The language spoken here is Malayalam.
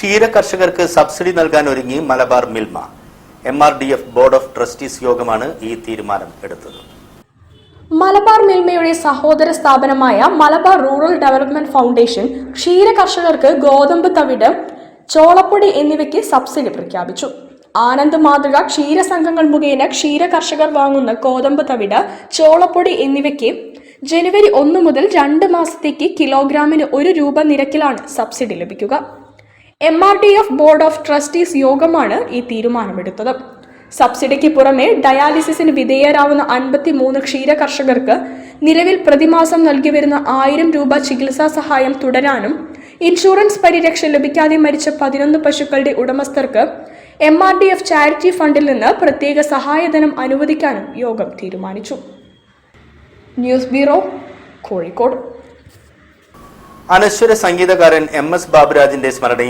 ക്ഷീര കർഷകർക്ക് സബ്സിഡി നൽകാൻ ഒരുങ്ങി Malabar Milma. MRDF board of trustees യോഗമാണ് ഈ തീരുമാനം എടുത്തത്. മലബാർ മിൽമയുടെ സഹോദര സ്ഥാപനമായ മലബാർ റൂറൽ ഡെവലപ്മെന്റ് ഫൗണ്ടേഷൻ ക്ഷീര കർഷകർക്ക് ഗോതമ്പ് തവിട്, ചോളപ്പൊടി എന്നിവയ്ക്ക് സബ്സിഡി പ്രഖ്യാപിച്ചു. ആനന്ദ് മാതൃക ക്ഷീര സംഘങ്ങൾ മുഖേന ക്ഷീര കർഷകർ വാങ്ങുന്ന ഗോതമ്പ് തവിട്, ചോളപ്പൊടി എന്നിവയ്ക്ക് ജനുവരി 1 മുതൽ 2 മാസത്തേക്ക് കിലോഗ്രാമിന് 1 രൂപ നിരക്കിലാണ് സബ്സിഡി ലഭിക്കുക. MRDF ബോർഡ് ഓഫ് ട്രസ്റ്റീസ് യോഗമാണ് ഈ തീരുമാനമെടുത്തത്. സബ്സിഡിക്ക് പുറമെ ഡയാലിസിസിന് വിധേയരാവുന്ന 53 ക്ഷീര കർഷകർക്ക് നിലവിൽ പ്രതിമാസം നൽകി വരുന്ന 1000 രൂപ ചികിത്സാ സഹായം തുടരാനും ഇൻഷുറൻസ് പരിരക്ഷ ലഭിക്കാതെ മരിച്ച 11 പശുക്കളുടെ ഉടമസ്ഥർക്ക് MRDF ചാരിറ്റി ഫണ്ടിൽ നിന്ന് പ്രത്യേക സഹായധനം അനുവദിക്കാനും യോഗം തീരുമാനിച്ചു. News bureau, Kozhikode. അനശ്വര സംഗീതകാരൻ MS ബാബുരാജിന്റെ സ്മരണയിൽ